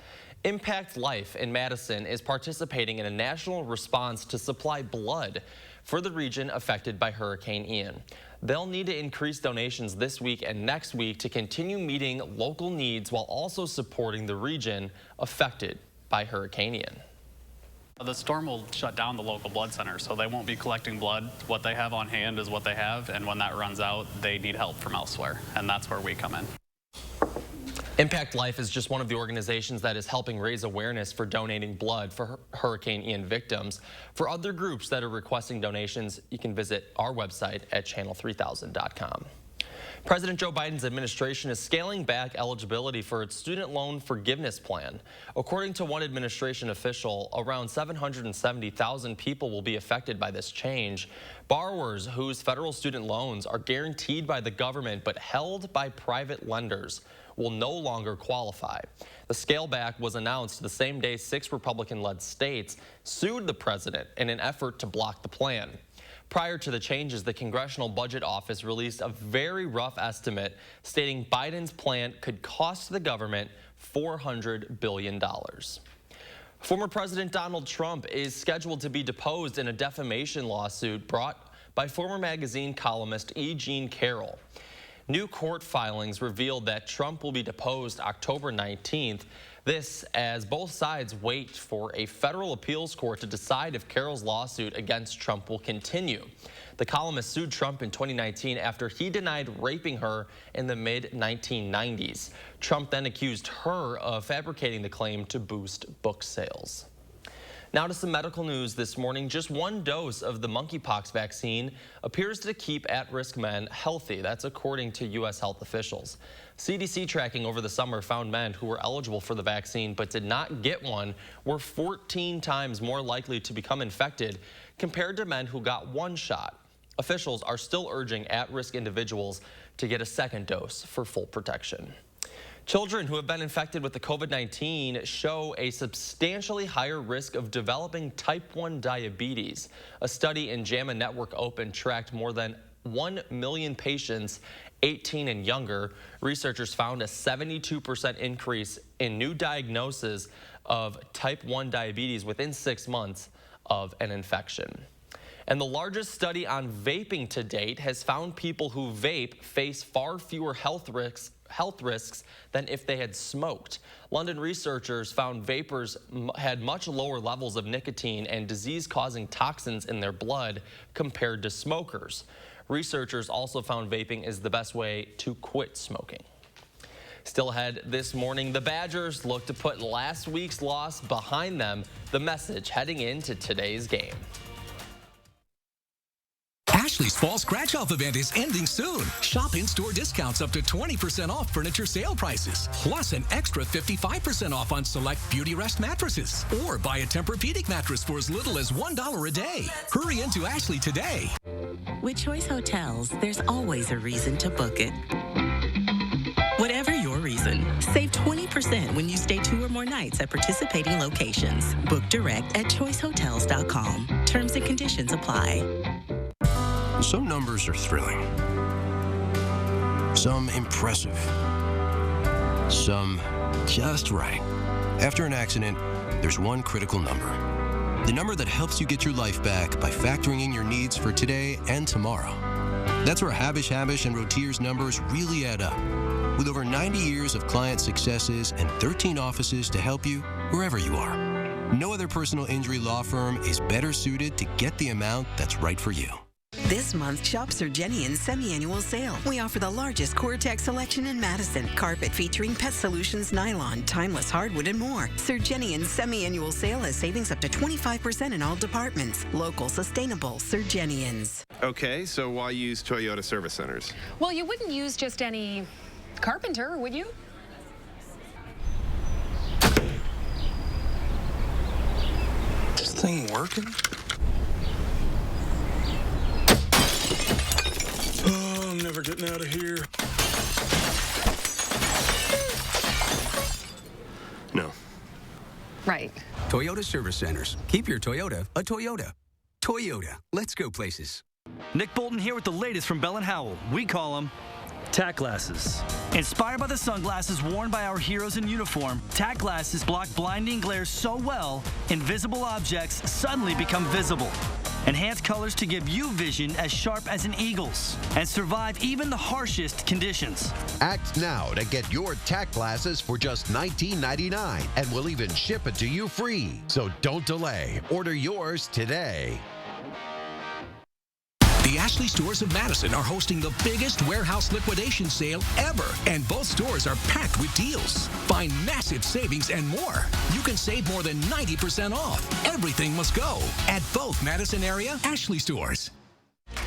Impact Life in Madison is participating in a national response to supply blood for the region affected by Hurricane Ian. They'll need to increase donations this week and next week to continue meeting local needs while also supporting the region affected by Hurricane Ian. The storm will shut down the local blood center, so they won't be collecting blood. What they have on hand is what they have, and when that runs out, they need help from elsewhere, and that's where we come in. Impact Life is just one of the organizations that is helping raise awareness for donating blood for Hurricane Ian victims. For other groups that are requesting donations, you can visit our website at channel3000.com. President Joe Biden's administration is scaling back eligibility for its student loan forgiveness plan. According to one administration official, around 770,000 people will be affected by this change. Borrowers whose federal student loans are guaranteed by the government but held by private lenders will no longer qualify. The scale back was announced the same day 6 Republican-led states sued the president in an effort to block the plan. Prior to the changes, the Congressional Budget Office released a very rough estimate stating Biden's plan could cost the government $400 billion. Former President Donald Trump is scheduled to be deposed in a defamation lawsuit brought by former magazine columnist E. Jean Carroll. New court filings revealed that Trump will be deposed October 19th. This as both sides wait for a federal appeals court to decide if Carroll's lawsuit against Trump will continue. The columnist sued Trump in 2019 after he denied raping her in the mid-1990s. Trump then accused her of fabricating the claim to boost book sales. Now to some medical news this morning. Just one dose of the monkeypox vaccine appears to keep at-risk men healthy. That's according to U.S. health officials. CDC tracking over the summer found men who were eligible for the vaccine but did not get one were 14 times more likely to become infected compared to men who got one shot. Officials are still urging at-risk individuals to get a second dose for full protection. Children who have been infected with the COVID-19 show a substantially higher risk of developing type 1 diabetes. A study in JAMA Network Open tracked more than 1 million patients 18 and younger. Researchers found a 72% increase in new diagnoses of type 1 diabetes within 6 months of an infection. And the largest study on vaping to date has found people who vape face far fewer health risks than if they had smoked. London researchers found vapers had much lower levels of nicotine and disease-causing toxins in their blood compared to smokers. Researchers also found vaping is the best way to quit smoking. Still ahead this morning, the Badgers look to put last week's loss behind them. The message heading into today's game. Ashley's Fall Scratch-Off event is ending soon. Shop in-store discounts up to 20% off furniture sale prices, plus an extra 55% off on select Beauty Rest mattresses. Or buy a Tempur-Pedic mattress for as little as $1 a day. Hurry into Ashley today. With Choice Hotels, there's always a reason to book it. Save 20% when you stay 2 or more nights at participating locations. Book direct at choicehotels.com. Terms and conditions apply. Some numbers are thrilling. Some impressive. Some just right. After an accident, there's one critical number. The number that helps you get your life back by factoring in your needs for today and tomorrow. That's where Habish and Rotier's numbers really add up. With over 90 years of client successes and 13 offices to help you wherever you are. No other personal injury law firm is better suited to get the amount that's right for you. This month, shop Sir Jennian's semi-annual sale. We offer the largest Core-Tex selection in Madison. Carpet featuring Pet Solutions nylon, timeless hardwood, and more. Sir Jennian's semi-annual sale has savings up to 25% in all departments. Local, sustainable, Sir Jennian's. Okay, so why use Toyota service centers? Well, you wouldn't use just any carpenter, would you? This thing working? Oh, I'm never getting out of here. No. Right. Toyota Service Centers. Keep your Toyota a Toyota. Toyota. Let's go places. Nick Bolton here with the latest from Bell & Howell. We call them tack glasses. Inspired by the sunglasses worn by our heroes in uniform, tack glasses block blinding glare so well, invisible objects suddenly become visible. Enhanced colors to give you vision as sharp as an eagle's and survive even the harshest conditions. Act now to get your tack glasses for just $19.99, and we'll even ship it to you free. So don't delay. Order yours today. The Ashley stores of Madison are hosting the biggest warehouse liquidation sale ever, and both stores are packed with deals. Find massive savings and more. You can save more than 90% off. Everything must go at both Madison area Ashley stores.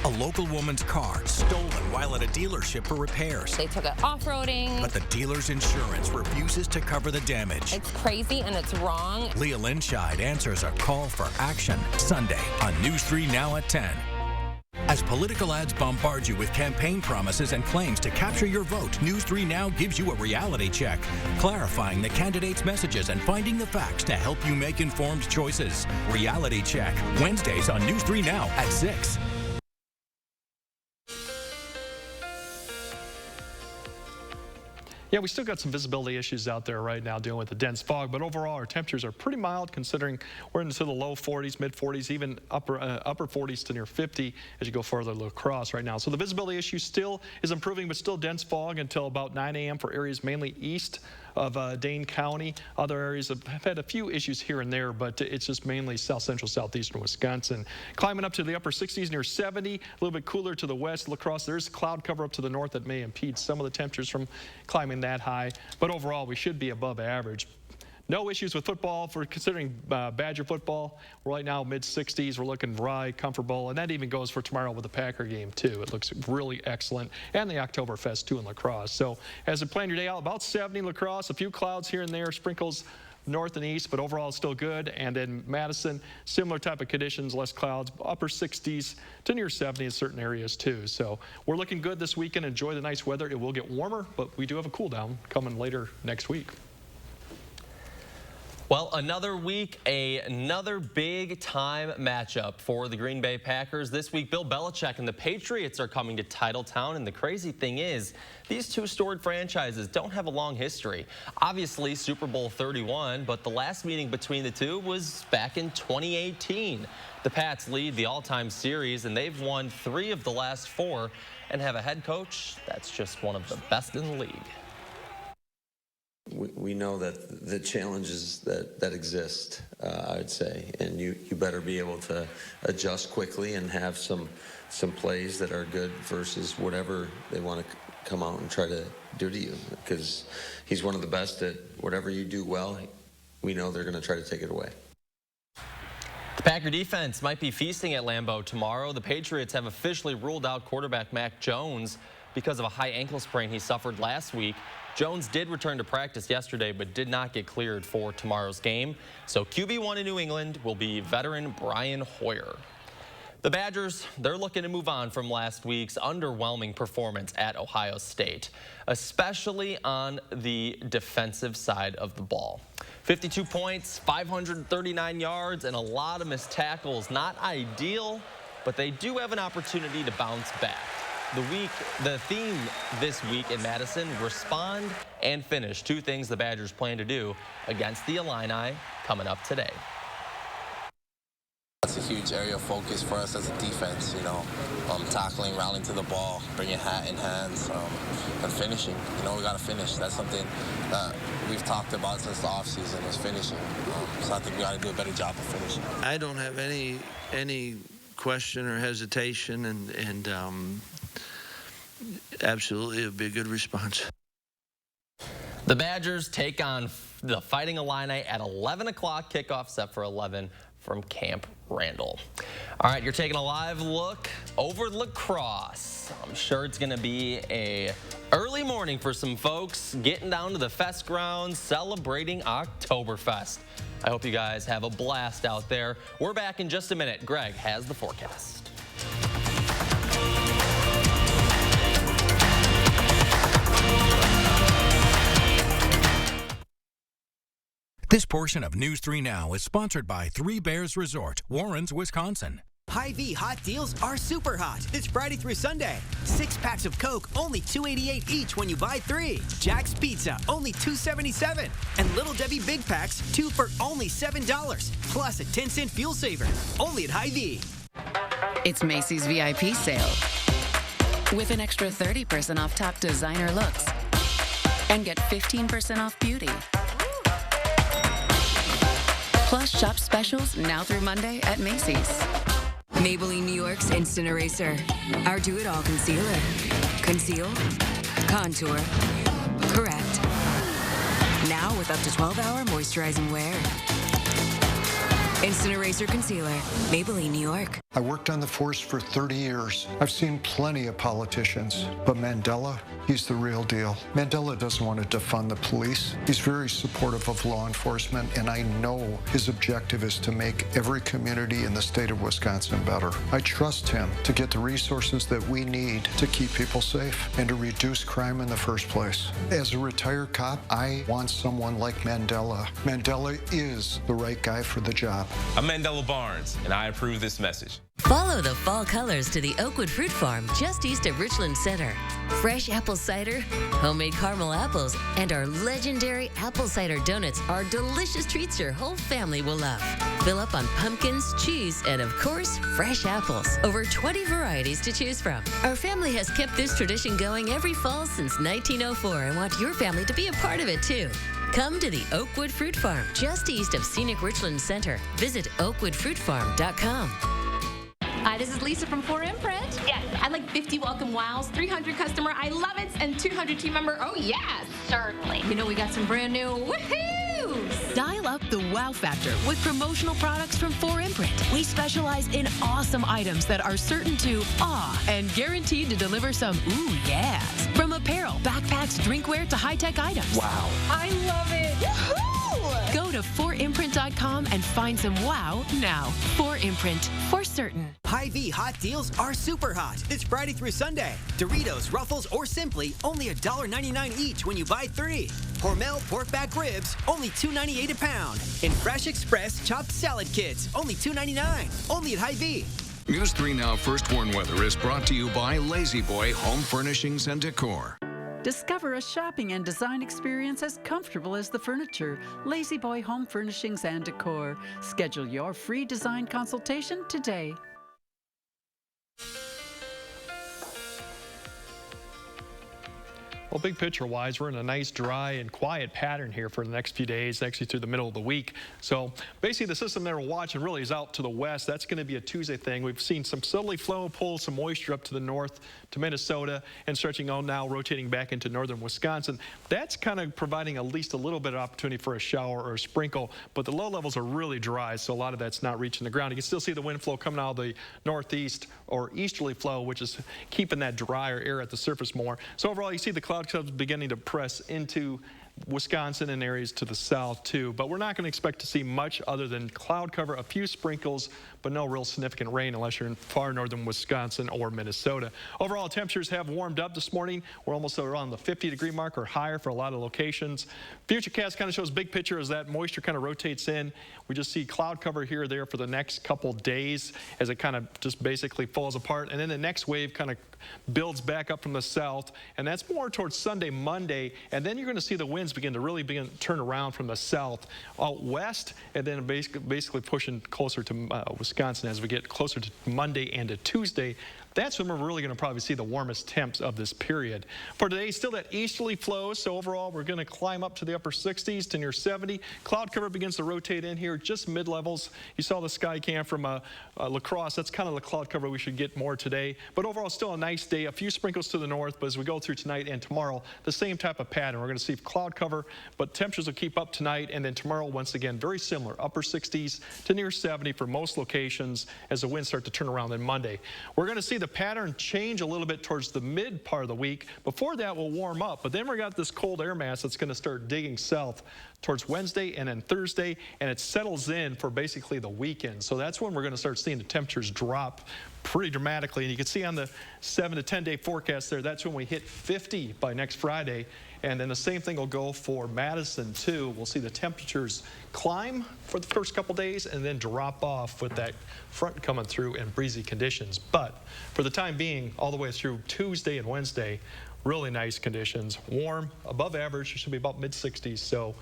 A local woman's car stolen while at a dealership for repairs. They took it off-roading. But the dealer's insurance refuses to cover the damage. It's crazy and it's wrong. Leah Linscheid answers a call for action Sunday on News 3 Now at 10. As political ads bombard you with campaign promises and claims to capture your vote, News 3 Now gives you a reality check, clarifying the candidates' messages and finding the facts to help you make informed choices. Reality Check, Wednesdays on News 3 Now at 6. Yeah, we still got some visibility issues out there right now dealing with the dense fog, but overall our temperatures are pretty mild considering we're into the low 40s, mid 40s, even upper 40s to near 50 as you go further across right now. So the visibility issue still is improving, but still dense fog until about 9 a.m. for areas mainly east of Dane County. Other areas have had a few issues here and there, but it's just mainly south central, southeastern Wisconsin. Climbing up to the upper 60s near 70, a little bit cooler to the west. La Crosse, there's cloud cover up to the north that may impede some of the temperatures from climbing that high, but overall we should be above average. No issues with football for considering Badger football. Right now, mid-60s. We're looking right, comfortable, and that even goes for tomorrow with the Packer game, too. It looks really excellent, and the Oktoberfest, too, in La Crosse. So as you plan your day out, about 70 in La Crosse, a few clouds here and there, sprinkles north and east, but overall still good. And then Madison, similar type of conditions, less clouds, upper 60s to near 70 in certain areas, too. So we're looking good this weekend. Enjoy the nice weather. It will get warmer, but we do have a cool down coming later next week. Well, another week, another big-time matchup for the Green Bay Packers. This week, Bill Belichick and the Patriots are coming to Titletown, and the crazy thing is, these two storied franchises don't have a long history. Obviously, Super Bowl 31, but the last meeting between the two was back in 2018. The Pats lead the all-time series, and they've won 3 of the last 4 and have a head coach that's just one of the best in the league. We know that the challenges that exist, I would say, and you better be able to adjust quickly and have some plays that are good versus whatever they want to come out and try to do to you, because he's one of the best at whatever you do well. We know they're going to try to take it away. The Packer defense might be feasting at Lambeau tomorrow. The Patriots have officially ruled out quarterback Mac Jones because of a high ankle sprain he suffered last week. Jones did return to practice yesterday, but did not get cleared for tomorrow's game. So QB1 in New England will be veteran Brian Hoyer. The Badgers, they're looking to move on from last week's underwhelming performance at Ohio State, especially on the defensive side of the ball. 52 points, 539 yards, and a lot of missed tackles. Not ideal, but they do have an opportunity to bounce back. The theme this week in Madison, respond and finish. Two things the Badgers plan to do against the Illini coming up today. That's a huge area of focus for us as a defense, tackling, rallying to the ball, bringing hat in hands, and finishing. We got to finish. That's something that we've talked about since the offseason, is finishing. So I think we got to do a better job of finishing. I don't have any question or hesitation, and absolutely it would be a good response. The Badgers take on the Fighting Illini at 11 o'clock, kickoff set for 11 from Camp Randall. All right, you're taking a live look over lacrosse. I'm sure it's going to be a early morning for some folks getting down to the Fest grounds celebrating Oktoberfest. I hope you guys have a blast out there. We're back in just a minute. Greg has the forecast. This portion of News 3 Now is sponsored by Three Bears Resort, Warrens, Wisconsin. Hy-Vee hot deals are super hot. It's Friday through Sunday. 6 packs of Coke, only $2.88 each when you buy 3. Jack's Pizza, only $2.77. And Little Debbie Big Packs, 2 for only $7. Plus a 10-cent fuel saver. Only at Hy-Vee. It's Macy's VIP sale. With an extra 30% off top designer looks. And get 15% off beauty. Plus, shop specials now through Monday at Macy's. Maybelline New York's Instant Eraser. Our do-it-all concealer. Conceal. Contour. Correct. Now with up to 12-hour moisturizing wear. Instant Eraser Concealer. Maybelline New York. I worked on the force for 30 years. I've seen plenty of politicians, but Mandela, he's the real deal. Mandela doesn't want to defund the police. He's very supportive of law enforcement, and I know his objective is to make every community in the state of Wisconsin better. I trust him to get the resources that we need to keep people safe and to reduce crime in the first place. As a retired cop, I want someone like Mandela. Mandela is the right guy for the job. I'm Mandela Barnes, and I approve this message. Follow the fall colors to the Oakwood Fruit Farm just east of Richland Center. Fresh apple cider, homemade caramel apples, and our legendary apple cider donuts are delicious treats your whole family will love. Fill up on pumpkins, cheese, and of course, fresh apples. Over 20 varieties to choose from. Our family has kept this tradition going every fall since 1904 and want your family to be a part of it too. Come to the Oakwood Fruit Farm just east of scenic Richland Center. Visit oakwoodfruitfarm.com. Hi, this is Lisa from 4Imprint. Yes. I'd like 50 welcome wows, 300 customer I love it, and 200 team member. Oh, yes. Certainly. You know, we got some brand new woohoos. Dial up the wow factor with promotional products from 4Imprint. We specialize in awesome items that are certain to awe and guaranteed to deliver some ooh yes. From apparel, backpacks, drinkware to high-tech items. Wow. I love it. Woohoo! Go to 4imprint.com and find some wow now. 4Imprint, for certain. Hy-Vee hot deals are super hot. It's Friday through Sunday. Doritos, Ruffles, or Simply, only $1.99 each when you buy 3. Hormel pork back ribs, only $2.98 a pound. And Fresh Express chopped salad kits, only $2.99. Only at Hy-Vee. News 3 Now First Warn Weather is brought to you by Lazy Boy Home Furnishings and Decor. Discover a shopping and design experience as comfortable as the furniture. Lazy Boy Home Furnishings and Decor. Schedule your free design consultation today. Well, big picture-wise, we're in a nice, dry, and quiet pattern here for the next few days, actually through the middle of the week. So basically, the system that we're watching really is out to the west. That's going to be a Tuesday thing. We've seen some southerly flow pull some moisture up to the north to Minnesota and stretching on now, rotating back into northern Wisconsin. That's kind of providing at least a little bit of opportunity for a shower or a sprinkle, but the low levels are really dry, so a lot of that's not reaching the ground. You can still see the wind flow coming out of the northeast or easterly flow, which is keeping that drier air at the surface more. So overall, you see the cloud comes beginning to press into Wisconsin and areas to the south too, but we're not going to expect to see much other than cloud cover, a few sprinkles, but no real significant rain unless you're in far northern Wisconsin or Minnesota. Overall, temperatures have warmed up this morning. We're almost around the 50-degree mark or higher for a lot of locations. Futurecast kind of shows big picture as that moisture kind of rotates in. We just see cloud cover here or there for the next couple days as it kind of just basically falls apart, and then the next wave kind of builds back up from the south, and that's more towards Sunday, Monday, and then you're going to see the winds begin to turn around from the south out west, and then basically pushing closer to Wisconsin as we get closer to Monday and to Tuesday. That's when we're really going to probably see the warmest temps of this period. For today, still that easterly flow, so overall we're going to climb up to the upper 60s to near 70. Cloud cover begins to rotate in here, just mid-levels. You saw the sky cam from La Crosse. That's kind of the cloud cover we should get more today. But overall, still a nice day. A few sprinkles to the north, but as we go through tonight and tomorrow, the same type of pattern. We're going to see cloud cover, but temperatures will keep up tonight, and then tomorrow, once again, very similar, upper 60s to near 70 for most locations as the winds start to turn around on Monday. We're going to see the pattern change a little bit towards the mid part of the week. Before that, we'll warm up, but then we got this cold air mass that's going to start digging south towards Wednesday and then Thursday, and it settles in for basically the weekend. So that's when we're going to start seeing the temperatures drop pretty dramatically. And you can see on the 7 to 10 day forecast there, that's when we hit 50 by next Friday. And then the same thing will go for Madison too. We'll see the temperatures climb for the first couple days and then drop off with that front coming through and breezy conditions. But for the time being, all the way through Tuesday and Wednesday, really nice conditions. Warm, above average. It should be about mid-60s. So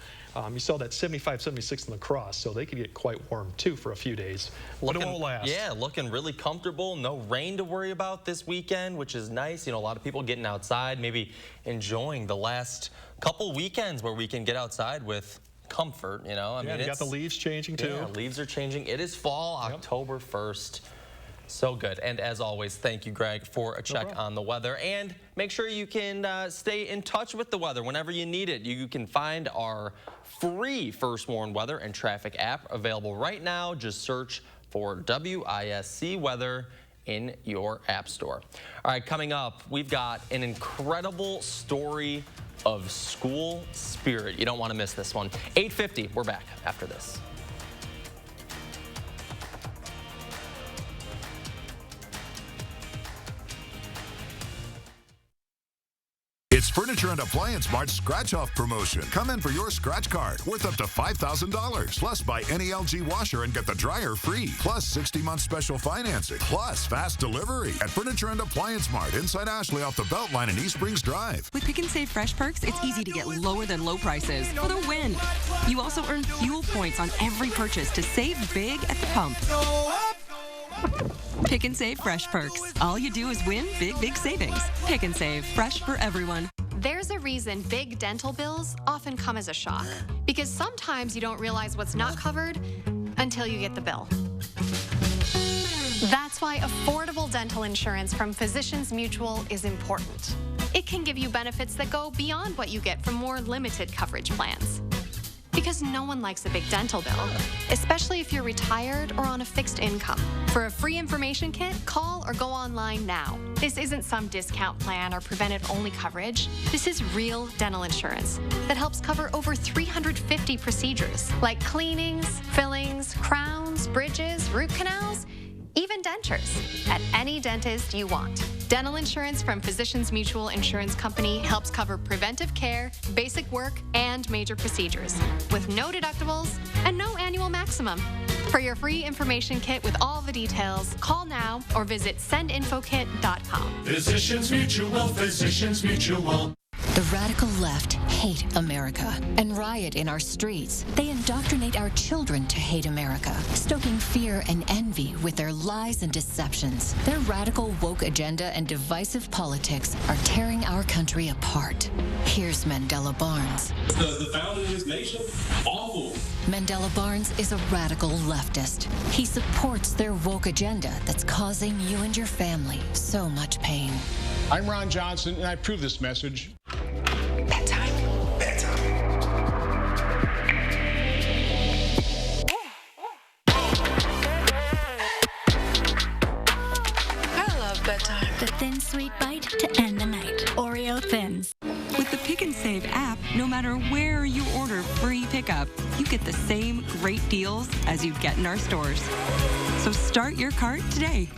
you saw that 75, 76 in La Crosse, so they could get quite warm too for a few days. But it won't last. Yeah, looking really comfortable. No rain to worry about this weekend, which is nice. You know, a lot of people getting outside, maybe enjoying the last couple weekends where we can get outside with comfort, you know. I mean, you got the leaves changing too. Yeah, leaves are changing. It is fall, October 1st. So good. And as always, thank you, Greg, for a check on the weather. And make sure you can stay in touch with the weather whenever you need it. You can find our free First Warn Weather and Traffic app available right now. Just search for WISC Weather in your app store. All right, coming up, we've got an incredible story of school spirit. You don't want to miss this one. 8:50, we're back after this. It's Furniture and Appliance Mart's scratch-off promotion. Come in for your scratch card worth up to $5,000. Plus, buy any LG washer and get the dryer free. Plus, 60-month special financing. Plus, fast delivery. At Furniture and Appliance Mart inside Ashley off the Beltline and East Springs Drive. With Pick and Save Fresh Perks, it's easy to get lower than low prices for the win. You also earn fuel points on every purchase to save big at the pump. Pick and Save Fresh Perks. All you do is win big savings. Pick and Save. Fresh for everyone. There's a reason big dental bills often come as a shock, because sometimes you don't realize what's not covered until you get the bill. That's why affordable dental insurance from Physicians Mutual is important. It can give you benefits that go beyond what you get from more limited coverage plans. Because no one likes a big dental bill, especially if you're retired or on a fixed income. For a free information kit, call or go online now. This isn't some discount plan or preventive-only coverage. This is real dental insurance that helps cover over 350 procedures, like cleanings, fillings, crowns, bridges, root canals, even dentures, at any dentist you want. Dental insurance from Physicians Mutual Insurance Company helps cover preventive care, basic work, and major procedures, with no deductibles and no annual maximum. For your free information kit with all the details, call now or visit sendinfokit.com. Physicians Mutual, Physicians Mutual. The radical left hate America and riot in our streets. They indoctrinate our children to hate America, stoking fear and envy with their lies and deceptions. Their radical woke agenda and divisive politics are tearing our country apart. Here's Mandela Barnes. The founder of this nation, awful. Mandela Barnes is a radical leftist. He supports their woke agenda that's causing you and your family so much pain. I'm Ron Johnson, and I approve this message. Bedtime. I love bedtime. The thin, sweet bite to end the night. Oreo Thins. With the Pick and Save app, no matter where you order free pickup, you get the same great deals as you'd get in our stores. So start your cart today.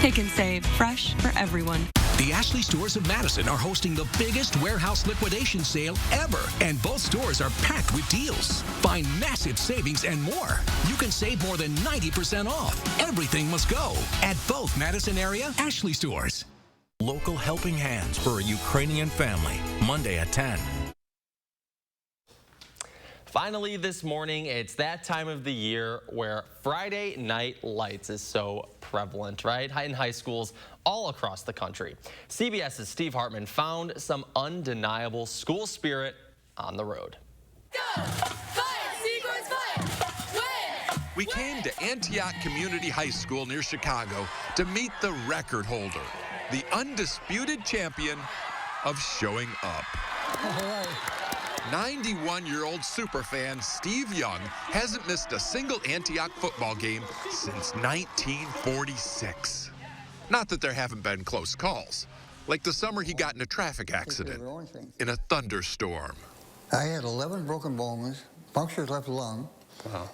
Pick and Save, fresh for everyone. The Ashley stores of Madison are hosting the biggest warehouse liquidation sale ever, and both stores are packed with deals. Find massive savings and more. You can save more than 90% off. Everything must go at both Madison area Ashley stores. Local helping hands for a Ukrainian family, Monday at 10. Finally this morning, it's that time of the year where Friday night lights is so prevalent, right? In high schools all across the country. CBS's Steve Hartman found some undeniable school spirit on the road. Go! Fire! Sequence fire! Win! We came to Antioch Community High School near Chicago to meet the record holder, the undisputed champion of showing up. 91-year-old superfan Steve Young hasn't missed a single Antioch football game since 1946. Not that there haven't been close calls, like the summer he got in a traffic accident in a thunderstorm. I had 11 broken bones, punctured left lung,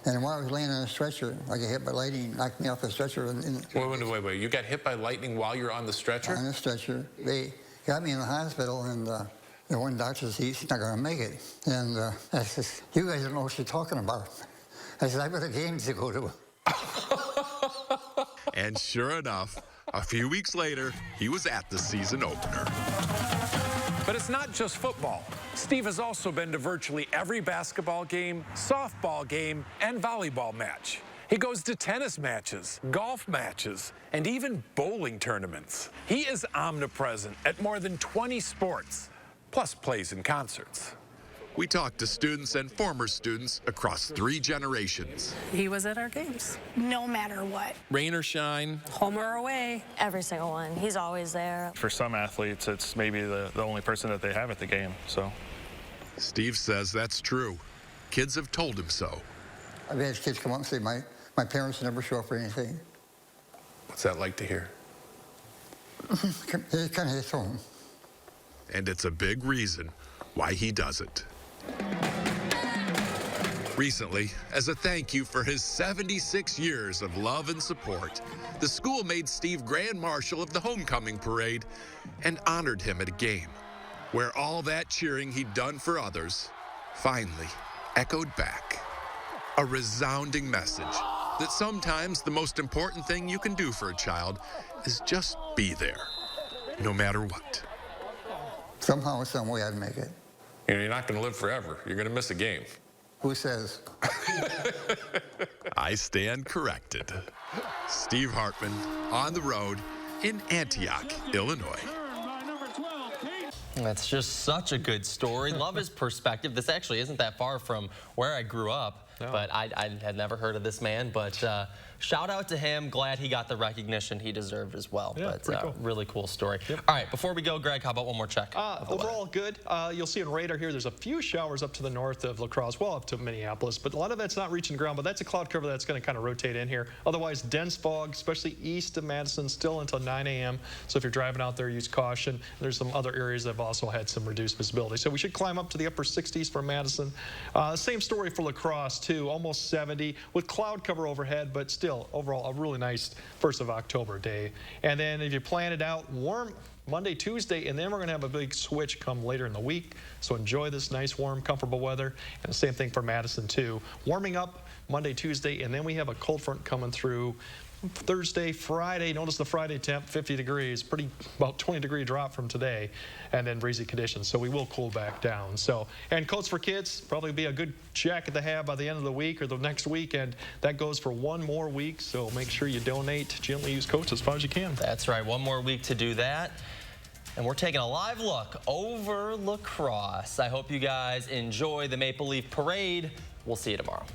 and while I was laying on a stretcher, I got hit by lightning, knocked me off the stretcher. Wait. You got hit by lightning while you're on the stretcher? On the stretcher. They got me in the hospital, and the one doctor said, he's not going to make it. And I said, you guys don't know what you're talking about. I said, I've got a game to go to. And sure enough, a few weeks later, he was at the season opener. But it's not just football. Steve has also been to virtually every basketball game, softball game, and volleyball match. He goes to tennis matches, golf matches, and even bowling tournaments. He is omnipresent at more than 20 sports, plus plays in concerts. We talked to students and former students across 3 generations. He was at our games, no matter what. Rain or shine. Home or away. Every single one. He's always there. For some athletes, it's maybe the only person that they have at the game, so. Steve says that's true. Kids have told him so. I've had kids come up and say, my parents never show up for anything. What's that like to hear? It kind of hits home. And it's a big reason why he does it. Recently, as a thank you for his 76 years of love and support, the school made Steve Grand Marshal of the homecoming parade and honored him at a game where all that cheering he'd done for others finally echoed back. A resounding message that sometimes the most important thing you can do for a child is just be there, no matter what. Somehow, some way, I'd make it. You know, you're not going to live forever. You're going to miss a game. Who says? I stand corrected. Steve Hartman on the road in Antioch, Illinois. That's just such a good story. Love his perspective. This actually isn't that far from where I grew up, but I had never heard of this man. But shout out to him. Glad he got the recognition he deserved as well. Yeah, but cool. Really cool story. All right, before we go, Greg, how about one more check? Overall, good. You'll see on radar here, there's a few showers up to the north of La Crosse, well up to Minneapolis, but a lot of that's not reaching the ground, but that's a cloud cover that's going to kind of rotate in here. Otherwise, dense fog, especially east of Madison, still until 9 a.m. So if you're driving out there, use caution. There's some other areas that have also had some reduced visibility. So we should climb up to the upper 60s for Madison. Same story for La Crosse, too, almost 70 with cloud cover overhead, but still, overall, a really nice 1st of October day. And then if you plan it out, warm Monday, Tuesday, and then we're going to have a big switch come later in the week. So enjoy this nice, warm, comfortable weather. And the same thing for Madison, too. Warming up Monday, Tuesday, and then we have a cold front coming through Thursday, Friday. Notice the Friday temp, 50 degrees, about 20-degree drop from today, and then breezy conditions. So we will cool back down. So, and coats for kids, probably be a good jacket to have by the end of the week or the next weekend. That goes for 1 more week, so make sure you donate. Gently use coats as far as you can. That's right, 1 more week to do that. And we're taking a live look over La Crosse. I hope you guys enjoy the Maple Leaf Parade. We'll see you tomorrow.